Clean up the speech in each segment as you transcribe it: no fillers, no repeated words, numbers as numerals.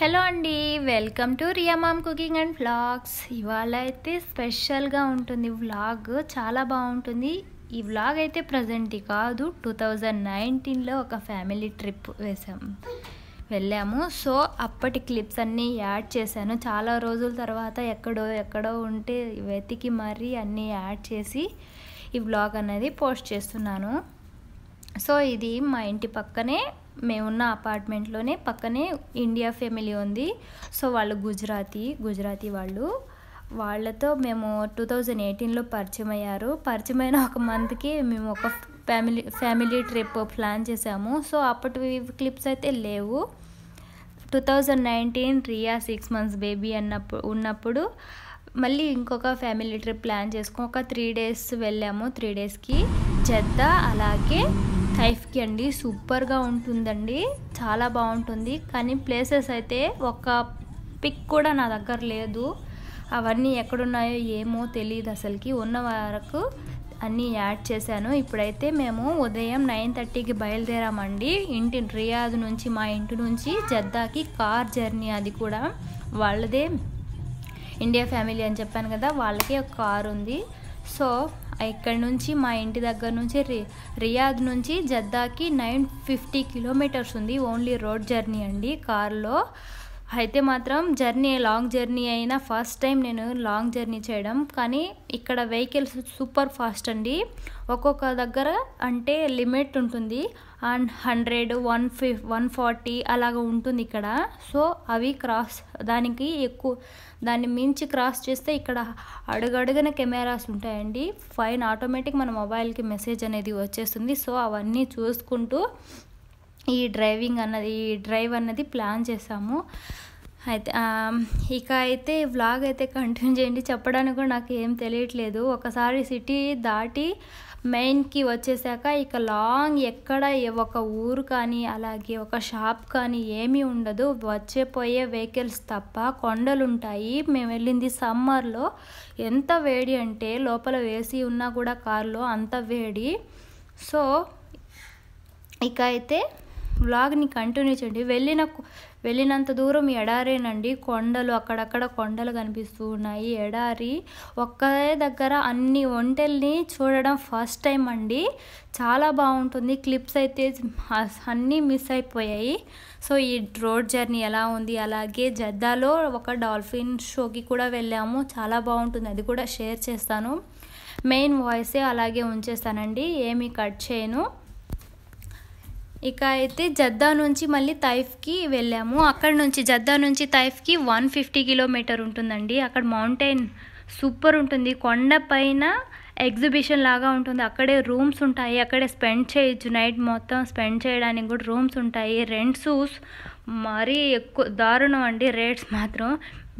Hello అండి, welcome to Riya mom cooking and vlogs. ఇవాళ అయితే స్పెషల్గా ఉంటుంది వ్లాగ్, చాలా బాగుంటుంది. ఈ వ్లాగ్ అయితే ప్రజెంట్ కాదు, 2019లో ఒక ఫ్యామిలీ ట్రిప్ వెళ్ళాము. సో అప్పటి క్లిప్స్ అన్నీ యాడ్ చేశాను. చాలా రోజుల తర్వాత ఎక్కడో ఉంటే వెతికి మరీ అన్నీ యాడ్ చేసి ఈ వ్లాగ్ అనేది పోస్ట్ చేస్తున్నాను. సో ఇది మా ఇంటి పక్కనే, మేమున్న అపార్ట్మెంట్లోనే పక్కనే ఇండియా ఫ్యామిలీ ఉంది. సో వాళ్ళు గుజరాతీ వాళ్ళతో మేము 2018లో పరిచయమైన ఒక మంత్కి మేము ఒక ఫ్యామిలీ ట్రిప్ ప్లాన్ చేసాము. సో అప్పటి క్లిప్స్ అయితే లేవు. 2019 రియా 6 months బేబీ ఉన్నప్పుడు మళ్ళీ ఇంకొక ఫ్యామిలీ ట్రిప్ ప్లాన్ చేసుకుని ఒక 3 days వెళ్ళాము. 3 daysకి జద్దా అలాగే టైఫ్కి అండి. సూపర్గా ఉంటుందండి, చాలా బాగుంటుంది. కానీ ప్లేసెస్ అయితే ఒక పిక్ కూడా నా దగ్గర లేదు. అవన్నీ ఎక్కడున్నాయో ఏమో తెలియదు అసలుకి. ఉన్న వరకు అన్నీ యాడ్ చేశాను. ఇప్పుడైతే మేము ఉదయం 9:30కి బయలుదేరామండి. రియాద్ నుంచి, మా ఇంటి నుంచి జద్దాకి కార్ జర్నీ. అది కూడా వాళ్ళదే, ఇండియా ఫ్యామిలీ అని చెప్పాను కదా, వాళ్ళకి ఒక కార్ ఉంది. సో ఇక్కడ నుంచి మా ఇంటి దగ్గర నుంచి రియాద్ నుంచి జద్దాకి 950 kilometers ఉంది. ఓన్లీ రోడ్ జర్నీ అండి, కార్లో. అయితే మాత్రం లాంగ్ జర్నీ అయినా ఫస్ట్ టైం నేను లాంగ్ జర్నీ చేయడం. కానీ ఇక్కడ వెహికల్స్ సూపర్ ఫాస్ట్ అండి. ఒక్కొక్క దగ్గర అంటే లిమిట్ ఉంటుంది, 100, 140 అలాగ ఉంటుంది ఇక్కడ. సో అవి దాన్ని మించి క్రాస్ చేస్తే ఇక్కడ అడుగడుగున కెమెరాస్ ఉంటాయండి. ఫైన్ ఆటోమేటిక్ మన మొబైల్కి మెసేజ్ అనేది వచ్చేస్తుంది. సో అవన్నీ చూసుకుంటూ ఈ డ్రైవ్ అన్నది ప్లాన్ చేసాము. అయితే ఇక అయితే వ్లాగ్ అయితే కంటిన్యూ చేయండి. చెప్పడానికి కూడా నాకు ఏం తెలియట్లేదు. ఒకసారి సిటీ దాటి మెయిన్కి వచ్చేసాక ఇక లాంగ్ ఎక్కడ ఒక ఊరు కానీ అలాగే ఒక షాప్ కానీ ఏమీ ఉండదు. పోయే వెహికల్స్ తప్ప. కొండలు ఉంటాయి. మేము వెళ్ళింది సమ్మర్లో. ఎంత వేడి అంటే లోపల వేసి ఉన్నా కూడా కార్లో అంత వేడి. సో ఇక అయితే వ్లాగ్ని కంటిన్యూ చేయండి. వెళ్ళినంత దూరం ఎడారేనండి. కొండలు, అక్కడక్కడ కొండలు కనిపిస్తూ ఉన్నాయి. ఎడారి, ఒకే దగ్గర అన్ని ఒంటెల్ని చూడడం ఫస్ట్ టైం అండి. చాలా బాగుంటుంది. క్లిప్స్ అయితే అన్నీ మిస్ అయిపోయాయి. సో ఈ రోడ్ జర్నీ ఎలా ఉంది. అలాగే జద్దాలో ఒక డాల్ఫిన్ షోకి కూడా వెళ్ళాము. చాలా బాగుంటుంది, అది కూడా షేర్ చేస్తాను. మెయిన్ వాయిసే అలాగే ఉంచేస్తానండి, ఏమీ కట్ చేయను. ఇక అయితే జద్దా నుంచి మళ్ళీ తైఫ్కి వెళ్ళాము. అక్కడ నుంచి జద్దా నుంచి తైఫ్కి 150 kilometers ఉంటుందండి. అక్కడ మౌంటైన్ సూపర్ ఉంటుంది. కొండ పైన ఎగ్జిబిషన్ లాగా ఉంటుంది. అక్కడే రూమ్స్ ఉంటాయి, అక్కడే స్పెండ్ చేయొచ్చు. నైట్ మొత్తం స్పెండ్ చేయడానికి కూడా రూమ్స్ ఉంటాయి. రెంట్స్ మరీ ఎక్కువ దారుణం అండి, రేట్స్ మాత్రం.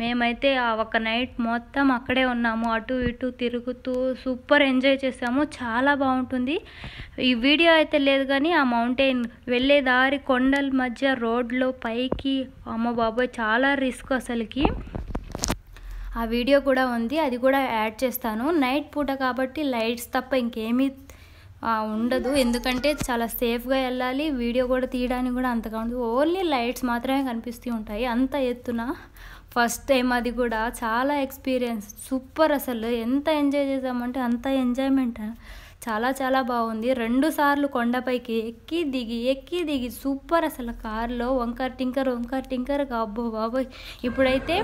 మేమైతే ఆ ఒక నైట్ మొత్తం అక్కడే ఉన్నాము, అటు ఇటు తిరుగుతూ సూపర్ ఎంజాయ్ చేసాము. చాలా బాగుంటుంది. ఈ వీడియో అయితే లేదు కానీ ఆ మౌంటైన్ వెళ్ళే దారి, కొండల మధ్య రోడ్లో పైకి, అమ్మ బాబోయ్ చాలా రిస్క్ అసలుకి. ఆ వీడియో కూడా ఉంది, అది కూడా యాడ్ చేస్తాను. నైట్ పూట కాబట్టి లైట్స్ తప్ప ఇంకేమీ ఉండదు, ఎందుకంటే చాలా సేఫ్గా వెళ్ళాలి. వీడియో కూడా తీయడానికి కూడా అంతగా ఉండదు, ఓన్లీ లైట్స్ మాత్రమే కనిపిస్తూ ఉంటాయి. అంత ఎత్తున ఫస్ట్ టైం, అది కూడా చాలా ఎక్స్పీరియన్స్ సూపర్. అసలు ఎంత ఎంజాయ్ చేసామంటే అంత ఎంజాయ్మెంట్, చాలా బాగుంది. 2 సార్లు కొండపైకి ఎక్కి దిగి సూపర్. అసలు కార్లో వంకర్ టింకర్ అబ్బో బాబోయ్. ఇప్పుడైతే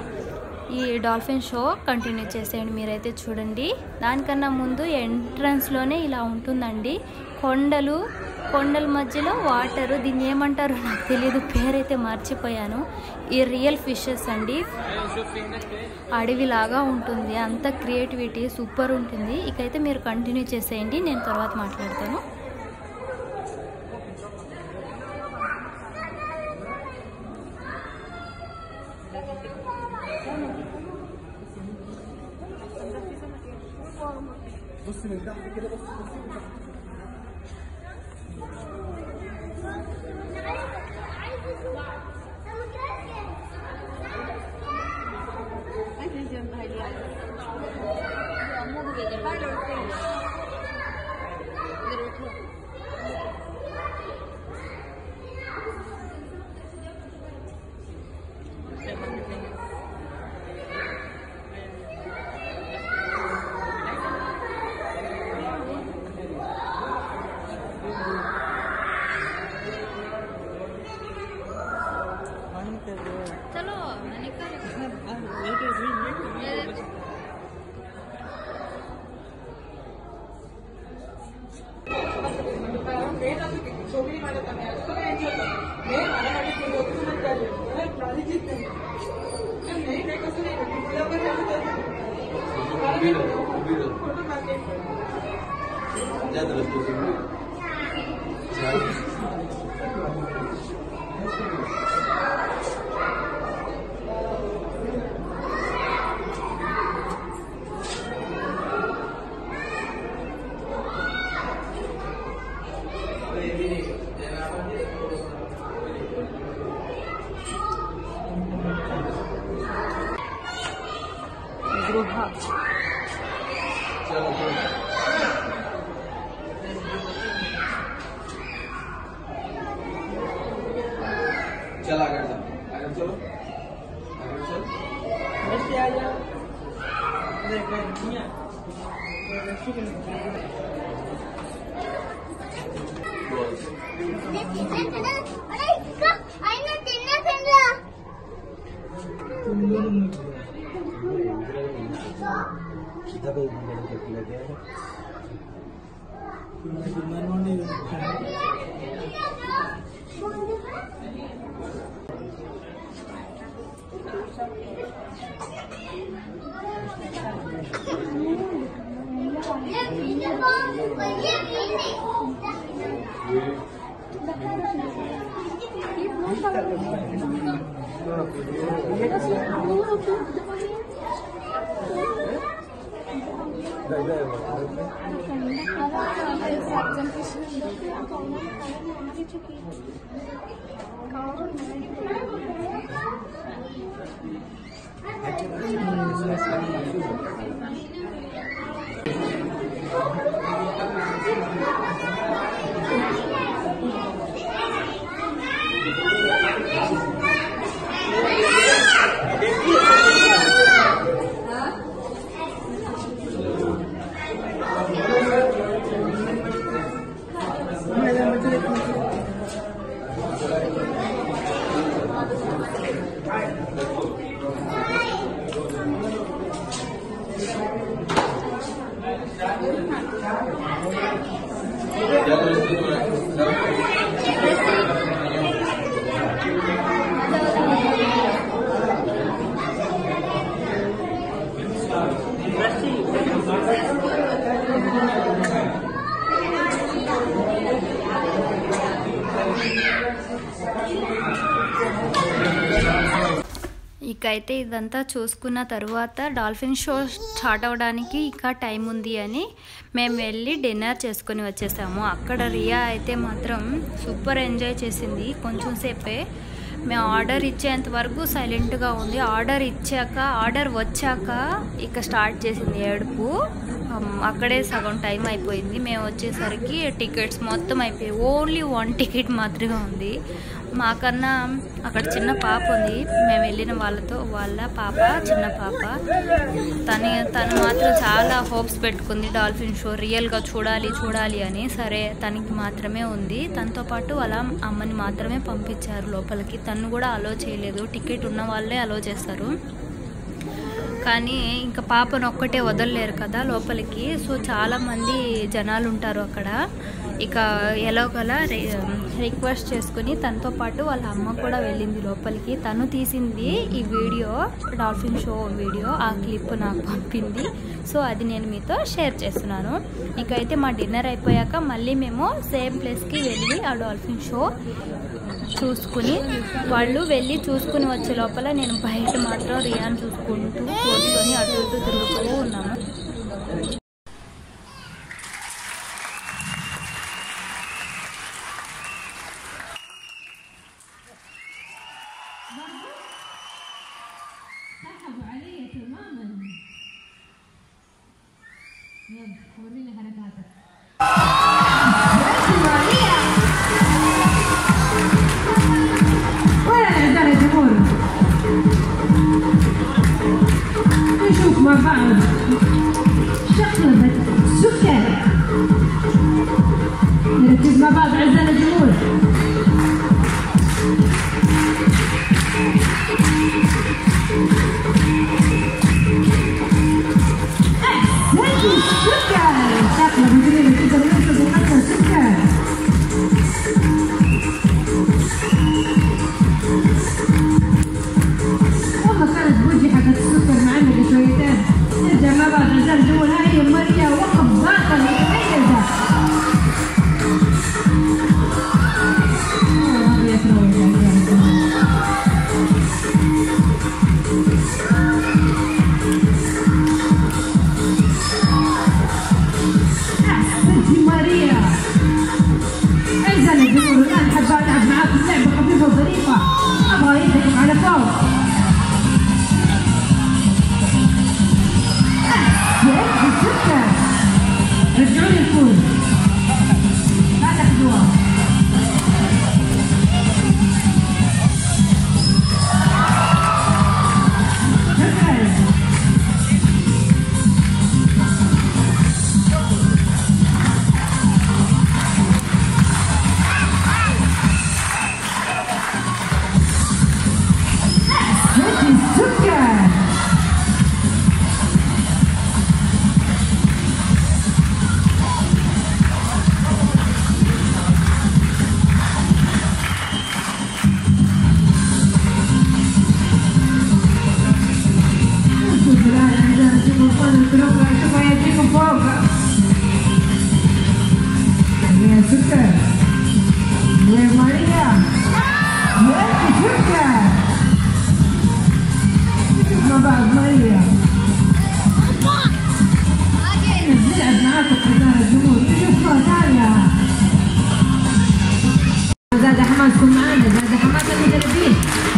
ఈ డాల్ఫిన్ షో కంటిన్యూ చేసేయండి, మీరైతే చూడండి. దానికన్నా ముందు ఎంట్రన్స్లోనే ఇలా ఉంటుందండి. కొండల మధ్యలో వాటరు, దీన్ని ఏమంటారో నాకు తెలియదు, పేరైతే మర్చిపోయాను. ఈ రియల్ ఫిషెస్ అండి, అడవిలాగా ఉంటుంది. అంత క్రియేటివిటీ సూపర్ ఉంటుంది. ఇకైతే మీరు కంటిన్యూ చేసేయండి, నేను తర్వాత మాట్లాడతాను. चल आगे चलो वैसे आ जा ఇకైతే ఇదంతా చూసుకున్న తర్వాత డాల్ఫిన్ షో స్టార్ట్ అవడానికి ఇంకా టైం ఉంది అని మేము వెళ్ళి డిన్నర్ చేసుకొని వచ్చేసాము. అక్కడ రియా అయితే మాత్రం సూపర్ ఎంజాయ్ చేసింది. కొంచెం సేపే మేము ఆర్డర్ ఇచ్చేంత వరకు సైలెంట్గా ఉంది. ఆర్డర్ వచ్చాక ఇక స్టార్ట్ చేసింది ఏడుపు. అక్కడే సగం టైం అయిపోయింది. మేము వచ్చేసరికి టికెట్స్ మొత్తం అయిపోయాయి. ఓన్లీ 1 టికెట్ మాత్రమే ఉంది. మాకన్నా అక్కడ చిన్న పాప ఉంది. మేము వెళ్ళిన వాళ్ళ పాప, చిన్న పాప, తను మాత్రం చాలా హోప్స్ పెట్టుకుంది డాల్ఫిన్ షో రియల్గా చూడాలి అని. సరే తనకి మాత్రమే ఉంది. తనతో పాటు వాళ్ళ అమ్మని మాత్రమే పంపించారు లోపలికి. తను కూడా అలో చేయలేదు. టికెట్ ఉన్న వాళ్ళే అలో చేస్తారు. కానీ ఇంకా పాపను ఒక్కటే వదలలేరు కదా లోపలికి. సో చాలామంది జనాలు ఉంటారు అక్కడ. ఇక ఎలాగోలా రిక్వెస్ట్ చేసుకుని తనతో పాటు వాళ్ళ అమ్మ కూడా వెళ్ళింది లోపలికి. తను తీసింది ఈ వీడియో, డాల్ఫిన్ షో వీడియో. ఆ క్లిప్ నాకు పంపింది. సో అది నేను మీతో షేర్ చేస్తున్నాను. ఇకైతే మా డిన్నర్ అయిపోయాక మళ్ళీ మేము సేమ్ ప్లేస్కి వెళ్ళి ఆ డాల్ఫిన్ షో చూసుకుని, వాళ్ళు వెళ్ళి చూసుకుని వచ్చే లోపల నేను బయట మాత్రం రియాన్ చూసుకుంటూ కూర్చొని అటు ఇటు తిరుగుతూ ఉన్నాము. مع بعض شقلبة سكر. نركز مع بعض أعزائنا الجمهور.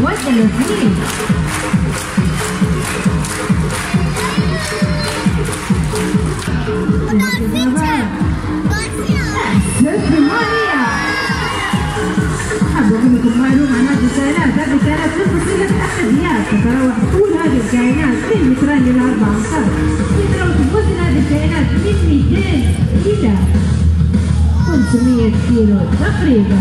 31. أقول لكم معلومة عن هذه الكائنات، هذه الكائنات تنفصل الأحديات، تتراوح طول هذه الكائنات من مترين إلى 4 أمتار. يتراوح وزن هذه الكائنات من 200 إلى 500 كيلو تقريبا.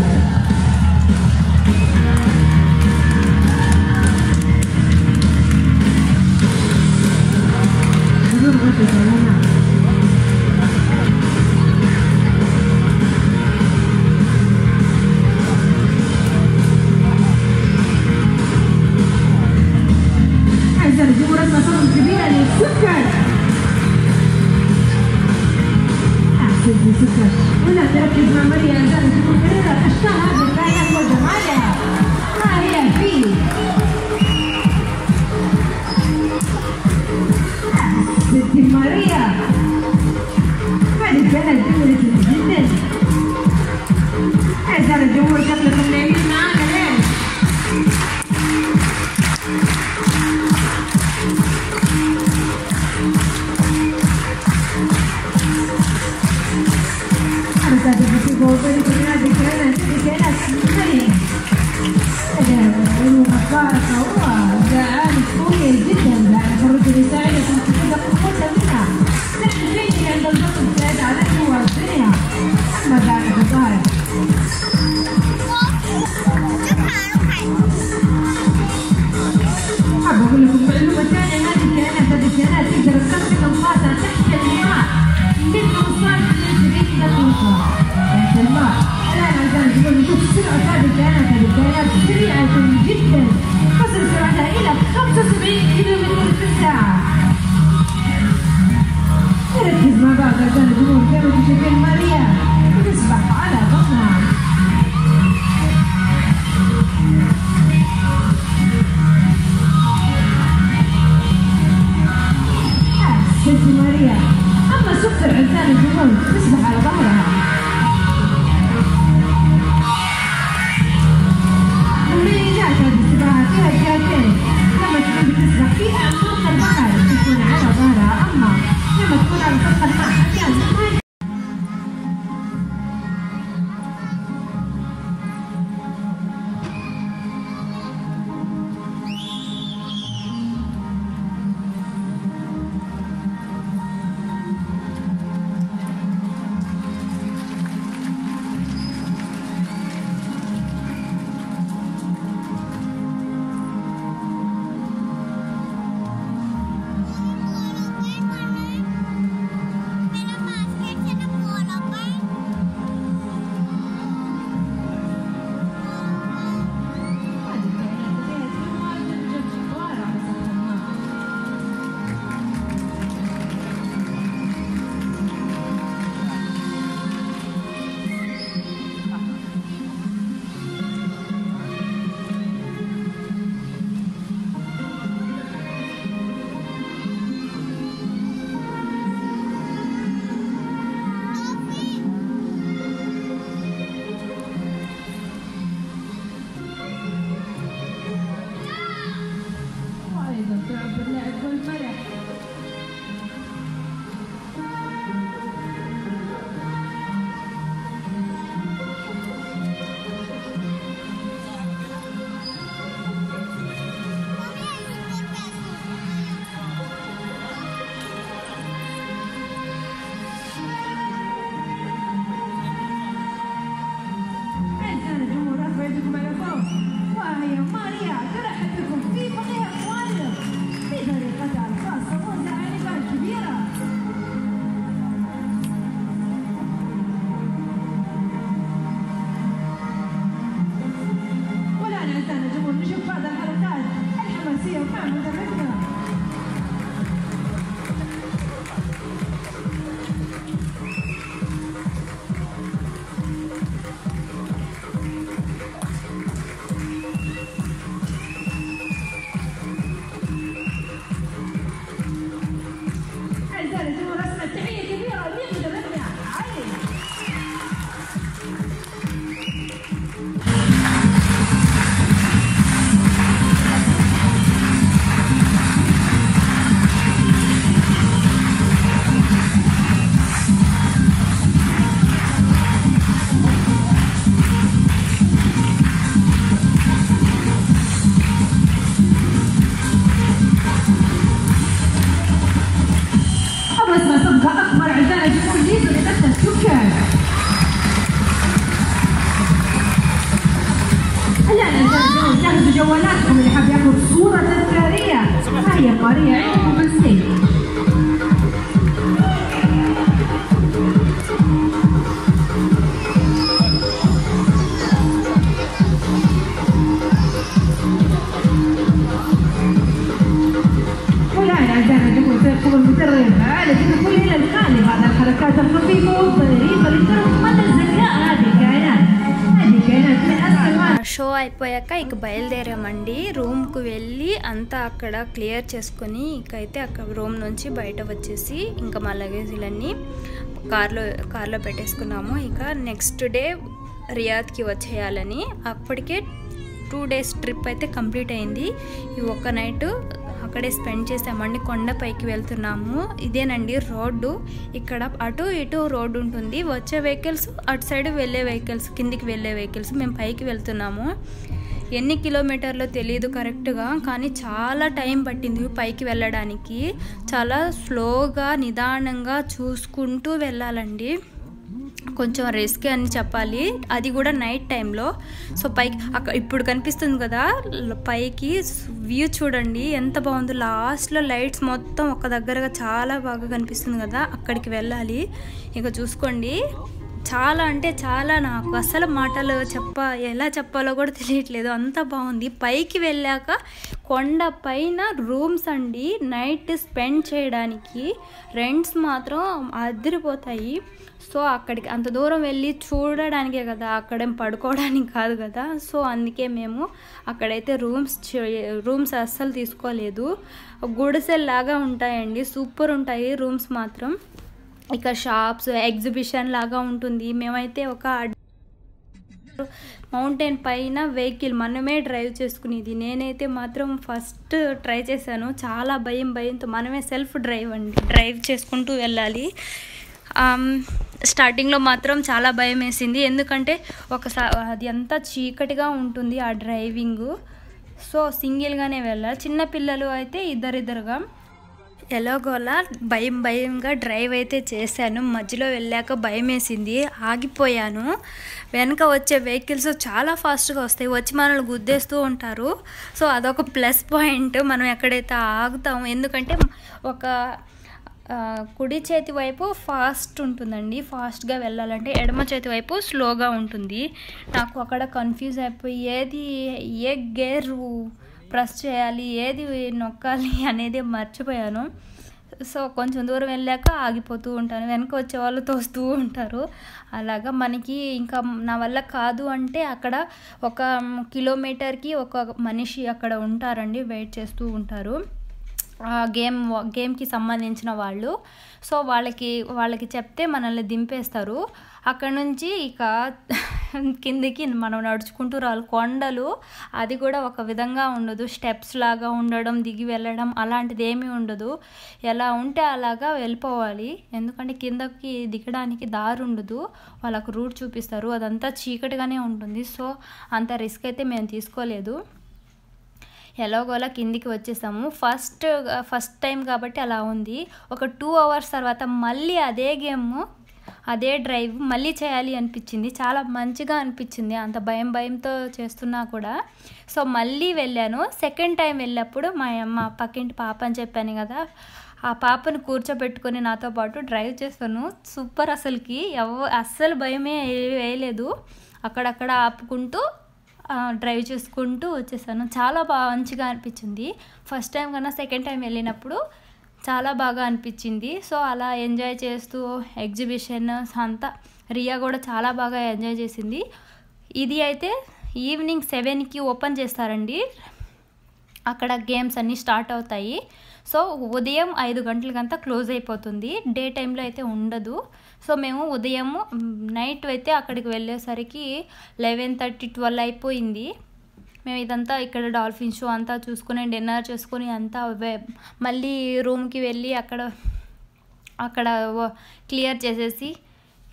الجمهور اسمها كبيرة للسكر. أحسن في سكر. هنا تركز مع مريم أعزائي الجمهور كبيرة أشتهى بالكائنات وجمالها. ما هي فيه؟ ستي ماريا. هذه الكائنات جميلة جدا. أعزائي الجمهور شكلكم نايمين معانا ليه؟ أقول لكم معلومة ثانية، هذه الكائنات تقدر تكون أنفاسها تحت الماء من 15 إلى 20 دقيقة تحت الماء. الآن عشان نشوف سرعة هذه الكائنات سريعة جدا، تصل سرعتها إلى 75 كيلومتر في الساعة. نركز مع بعض عشان نشوف كيف تشكل ماريا وتسبح على بطنها. ستي ماريا. أما سكر عزان الجنون تسبح على ظهرها. مميزات هذه السباحة فيها جهتين، لما تكون بتسبح في أعماق البحر تكون على ظهرها، أما لما تكون على سطح الماء أحيانا جوالاتكم اللي حاب ياخذ صورة تذكارية هيا ماريا عندكم السيف. والآن أعزائنا نقول فيكم المدرب على كل إلى الخالي هذا الحركات الخفيفة والظريفة اللي ترى مدى الذكاء. هذه كائنات من أسهل షో అయిపోయాక ఇక బయలుదేరామండి. రూమ్కి వెళ్ళి అంతా అక్కడ క్లియర్ చేసుకొని ఇకైతే అక్కడ రూమ్ నుంచి బయట వచ్చేసి ఇంకా మా లగేజీలన్నీ కార్లో పెట్టేసుకున్నాము. ఇక నెక్స్ట్ డే రియాద్కి వచ్చేయాలని. అప్పటికే 2 days ట్రిప్ అయితే కంప్లీట్ అయింది. ఈ ఒక్క నైట్ అక్కడే స్పెండ్ చేసామండి. కొండపైకి వెళ్తున్నాము. ఇదేనండి రోడ్డు. ఇక్కడ అటు ఇటు రోడ్డు ఉంటుంది. వచ్చే వెహికల్స్ అటు సైడ్ వెళ్ళే వెహికల్స్, కిందికి వెళ్ళే వెహికల్స్. మేము పైకి వెళ్తున్నాము. ఎన్ని కిలోమీటర్లో తెలియదు కరెక్ట్గా, కానీ చాలా టైం పట్టింది పైకి వెళ్ళడానికి. చాలా స్లోగా నిదానంగా చూసుకుంటూ వెళ్ళాలండి. కొంచెం రిస్క్ అని చెప్పాలి, అది కూడా నైట్ టైంలో. సో పైకి అక్కడ ఇప్పుడు కనిపిస్తుంది కదా పైకి వ్యూ చూడండి ఎంత బాగుందో. లాస్ట్లో లైట్స్ మొత్తం ఒక దగ్గరగా చాలా బాగా కనిపిస్తుంది కదా, అక్కడికి వెళ్ళాలి. ఇక చూసుకోండి, చాలా అంటే చాలా, నాకు అసలు మాటలు ఎలా చెప్పాలో కూడా తెలియట్లేదు, అంత బాగుంది. పైకి వెళ్ళాక కొండ పైన రూమ్స్ అండి, నైట్ స్పెండ్ చేయడానికి రెంట్స్ మాత్రం అదిరిపోతాయి. సో అక్కడికి అంత దూరం వెళ్ళి చూడడానికే కదా, అక్కడేం పడుకోవడానికి కాదు కదా. సో అందుకే మేము అక్కడైతే రూమ్స్ అస్సలు తీసుకోలేదు. గుడిసెల్లాగా ఉంటాయండి, సూపర్ ఉంటాయి రూమ్స్ మాత్రం. ఇక షాప్స్, ఎగ్జిబిషన్ లాగా ఉంటుంది. మేమైతే ఒక మౌంటైన్ పైన వెహికల్ మనమే డ్రైవ్ చేసుకునేది. నేనైతే మాత్రం ఫస్ట్ ట్రై చేశాను, చాలా భయంతో. మనమే సెల్ఫ్ డ్రైవ్ చేసుకుంటూ వెళ్ళాలి. స్టార్టింగ్లో మాత్రం చాలా భయం వేసింది, ఎందుకంటే అది అంతా చీకటిగా ఉంటుంది ఆ డ్రైవింగ్. సో సింగిల్గానే వెళ్ళాలి. చిన్నపిల్లలు అయితే ఇద్దరిద్దరుగా. ఎలాగోలా భయంగా డ్రైవ్ అయితే చేశాను. మధ్యలో వెళ్ళాక భయం వేసింది, ఆగిపోయాను. వెనక వచ్చే వెహికల్స్ చాలా ఫాస్ట్గా వస్తాయి, వచ్చి మనల్ని గుద్దేస్తూ ఉంటారు. సో అదొక ప్లస్ పాయింట్, మనం ఎక్కడైతే ఆగుతాము. ఎందుకంటే ఒక కుడి చేతి వైపు ఫాస్ట్ ఉంటుందండి, ఫాస్ట్గా వెళ్ళాలంటే. ఎడమ చేతి వైపు స్లోగా ఉంటుంది. నాకు అక్కడ కన్ఫ్యూజ్ అయిపోయి ఏ గేర్ ప్రెస్ చేయాలి, ఏది నొక్కాలి అనేది మర్చిపోయాను. సో కొంచెం దూరం వెళ్ళాక ఆగిపోతూ ఉంటాను, వెనక వచ్చే వాళ్ళు తోస్తూ ఉంటారు. అలాగా మనకి ఇంకా నా వల్ల కాదు అంటే అక్కడ 1 కిలోమీటర్కి ఒక మనిషి అక్కడ ఉంటారండి, వెయిట్ చేస్తూ ఉంటారు. గేమ్కి సంబంధించిన వాళ్ళు. సో వాళ్ళకి చెప్తే మనల్ని దింపేస్తారు. అక్కడ నుంచి ఇక కిందికి మనం నడుచుకుంటూ రావాలి. కొండలు, అది కూడా ఒక విధంగా ఉండదు, స్టెప్స్ లాగా ఉండడం, దిగి వెళ్ళడం అలాంటిది ఏమీ ఉండదు. ఎలా ఉంటే అలాగా వెళ్ళిపోవాలి, ఎందుకంటే కిందకి దిగడానికి దారి ఉండదు. వాళ్ళకు రూట్ చూపిస్తారు, అదంతా చీకటిగానే ఉంటుంది. సో అంత రిస్క్ అయితే మేము తీసుకోలేదు. ఎలాగోలా కిందికి వచ్చేసాము. ఫస్ట్ టైం కాబట్టి అలా ఉంది. ఒక 2 hours తర్వాత మళ్ళీ అదే గేమ్, అదే డ్రైవ్ మళ్ళీ చేయాలి అనిపించింది. చాలా మంచిగా అనిపించింది, అంత భయంతో చేస్తున్నా కూడా. సో మళ్ళీ వెళ్ళాను. సెకండ్ టైం వెళ్ళినప్పుడు మా పక్కింటి పాప అని చెప్పాను కదా, ఆ పాపను కూర్చోబెట్టుకొని నాతో పాటు డ్రైవ్ చేస్తాను. సూపర్, అస్సలు భయమే వేయలేదు. అక్కడక్కడ ఆపుకుంటూ డ్రైవ్ చేసుకుంటూ వచ్చేసాను. చాలా మంచిగా అనిపించింది. ఫస్ట్ టైం కన్నా సెకండ్ టైం వెళ్ళినప్పుడు చాలా బాగా అనిపించింది. సో అలా ఎంజాయ్ చేస్తూ ఎగ్జిబిషన్ అంతా, రియా కూడా చాలా బాగా ఎంజాయ్ చేసింది. ఇది అయితే ఈవినింగ్ 7కి ఓపెన్ చేస్తారండి, అక్కడ గేమ్స్ అన్నీ స్టార్ట్ అవుతాయి. సో ఉదయం 5 గంటలకంతా క్లోజ్ అయిపోతుంది, డే టైంలో అయితే ఉండదు. సో మేము నైట్ అయితే అక్కడికి వెళ్ళేసరికి 11:30-12 అయిపోయింది. మేము ఇదంతా ఇక్కడ డాల్ఫిన్ షో అంతా చూసుకుని డిన్నర్ చేసుకుని అంతా మళ్ళీ రూమ్కి వెళ్ళి అక్కడ క్లియర్ చేసేసి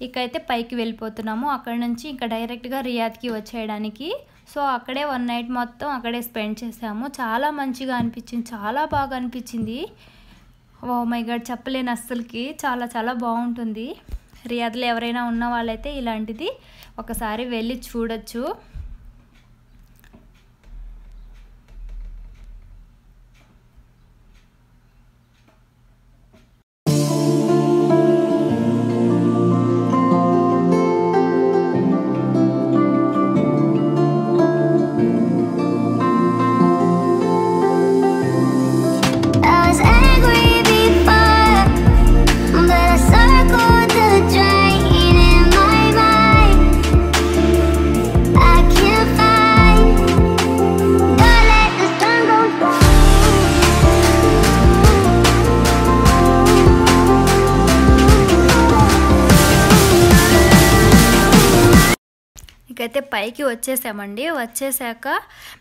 ఇకైతే పైకి వెళ్ళిపోతున్నాము. అక్కడ నుంచి ఇంకా డైరెక్ట్గా రియాద్కి వచ్చేయడానికి. సో అక్కడే 1 night మొత్తం అక్కడే స్పెండ్ చేసాము. చాలా మంచిగా అనిపించింది, చాలా బాగా అనిపించింది. ఓ మై గాడ్, చెప్పలేను అస్సలకి, చాలా చాలా బాగుంటుంది. రియాద్లో ఎవరైనా ఉన్న వాళ్ళైతే ఇలాంటిది ఒకసారి వెళ్ళి చూడొచ్చు. ఇక్కడైతే పైకి వచ్చేసామండి. వచ్చేసాక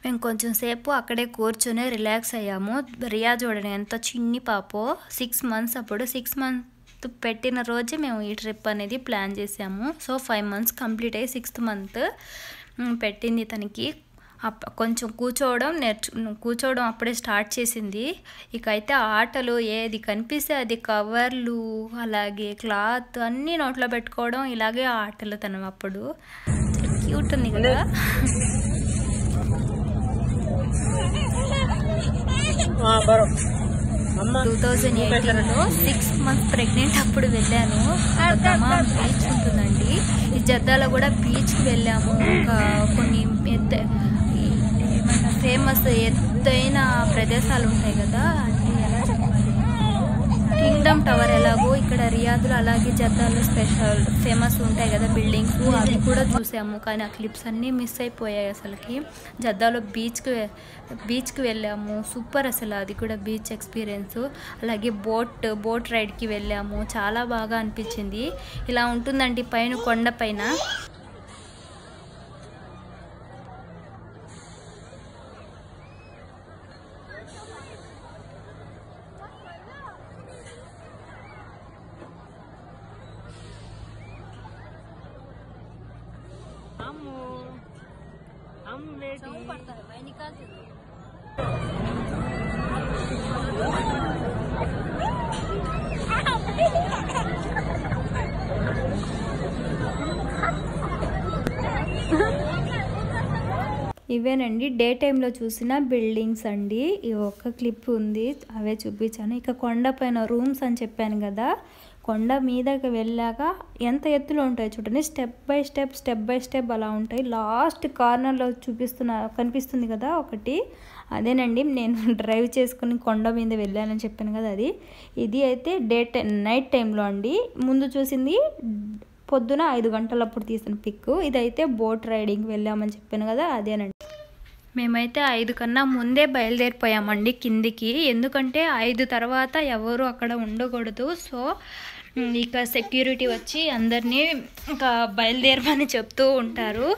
మేము కొంచెం సేపు అక్కడే కూర్చొని రిలాక్స్ అయ్యాము. రియా చూడండి ఎంత చిన్ని పాపో, 6 months. అప్పుడు 6 months పెట్టిన రోజే మేము ఈ ట్రిప్ అనేది ప్లాన్ చేసాము. సో 5 months కంప్లీట్ అయ్యి 6th month పెట్టింది తనకి. కొంచెం కూర్చోవడం అప్పుడే స్టార్ట్ చేసింది. ఇక అయితే ఆటలు ఏది కనిపిస్తే అది కవర్లు అలాగే క్లాత్ అన్నీ నోట్లో పెట్టుకోవడం, ఇలాగే ఆటలు తను. అప్పుడు క్యూట్ ఉంది కదా. 2018లో 6 months ప్రెగ్నెంట్ అప్పుడు వెళ్ళాను. బీచ్ ఉంటుందండి ఈ జద్దాలో కూడా, బీచ్కి వెళ్ళాము. కొన్ని ఏమన్నా ఫేమస్ ఎత్తైన ప్రదేశాలు ఉంటాయి కదా, అంటే ఎలా చెప్పాలి, కింగ్డమ్ టవర్ ఎలాగో ఇక్కడ రియాద్లో అలాగే జద్దాలో స్పెషల్ ఫేమస్ ఉంటాయి కదా బిల్డింగ్స్, అవి కూడా చూసాము. కానీ ఆ క్లిప్స్ అన్నీ మిస్ అయిపోయాయి అసలుకి. జద్దాలో బీచ్కి వెళ్ళాము. సూపర్ అసలు అది కూడా బీచ్ ఎక్స్పీరియన్స్. అలాగే బోట్ రైడ్కి వెళ్ళాము. చాలా బాగా అనిపించింది. ఇలా ఉంటుందండి పైన కొండ పైన. ఇవేనండి డే టైంలో చూసిన బిల్డింగ్స్ అండి. ఈ ఒక్క క్లిప్ ఉంది, అవే చూపించాను. ఇక కొండపైన రూమ్స్ అని చెప్పాను కదా, కొండ మీదకి వెళ్ళాక ఎంత ఎత్తులో ఉంటాయి చూడండి. స్టెప్ బై స్టెప్ అలా ఉంటాయి. లాస్ట్ కార్నర్లో కనిపిస్తుంది కదా ఒకటి, అదేనండి నేను డ్రైవ్ చేసుకుని కొండ మీద వెళ్ళానని చెప్పాను కదా అది. ఇది అయితే నైట్ టైంలో అండి. ముందు చూసింది పొద్దున 5 గంటలప్పుడు తీసిన పిక్. ఇదైతే బోట్ రైడింగ్ వెళ్ళామని చెప్పాను కదా, అదేనండి. మేమైతే 5 కన్నా ముందే బయలుదేరిపోయామండి కిందికి. ఎందుకంటే 5 తర్వాత ఎవరు అక్కడ ఉండకూడదు. సో ఇక సెక్యూరిటీ వచ్చి అందరినీ ఇంకా బయలుదేరమని చెప్తూ ఉంటారు.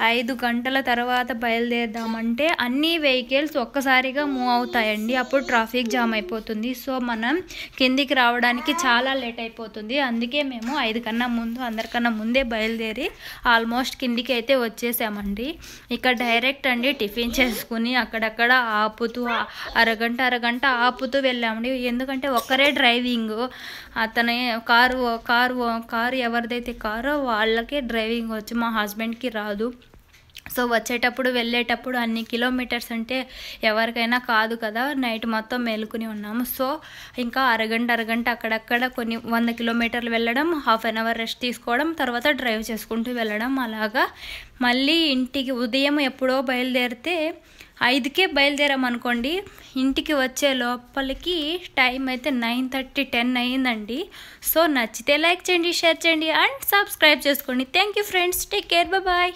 5 గంటల తర్వాత బయలుదేరదామంటే అన్ని వెహికల్స్ ఒక్కసారిగా మూవ్ అవుతాయండి. అప్పుడు ట్రాఫిక్ జామ్ అయిపోతుంది. సో మనం కిందికి రావడానికి చాలా లేట్ అయిపోతుంది. అందుకే మేము 5 కన్నా ముందు అందరికన్నా ముందే బయలుదేరి ఆల్మోస్ట్ కిందికి అయితే వచ్చేసామండి. ఇక డైరెక్ట్ అండి టిఫిన్ చేసుకుని అక్కడక్కడ ఆపుతూ అరగంట ఆపుతూ వెళ్ళామండి. ఎందుకంటే ఒక్కరే డ్రైవింగ్, అతనే కారు ఎవరిదైతే కారో వాళ్ళకే డ్రైవింగ్ వచ్చు, మా హస్బెండ్కి రాదు. సో వచ్చేటప్పుడు వెళ్ళేటప్పుడు అన్ని కిలోమీటర్స్ అంటే ఎవరికైనా కాదు కదా, నైట్ మొత్తం మేలుకుని ఉన్నాము. సో ఇంకా అరగంట అక్కడక్కడ కొన్ని 100 kilometers వెళ్ళడం, ½ an hour రెస్ట్ తీసుకోవడం, తర్వాత డ్రైవ్ చేసుకుంటూ వెళ్ళడం. అలాగా మళ్ళీ ఇంటికి ఉదయం ఎప్పుడో బయలుదేరితే 5కే బయలుదేరామనుకోండి, ఇంటికి వచ్చే లోపలికి టైం అయితే 9:30 10 అయ్యిందండి. సో నచ్చితే లైక్ చేయండి, షేర్ చేయండి అండ్ సబ్స్క్రైబ్ చేసుకోండి. Thank you friends, take care, bye.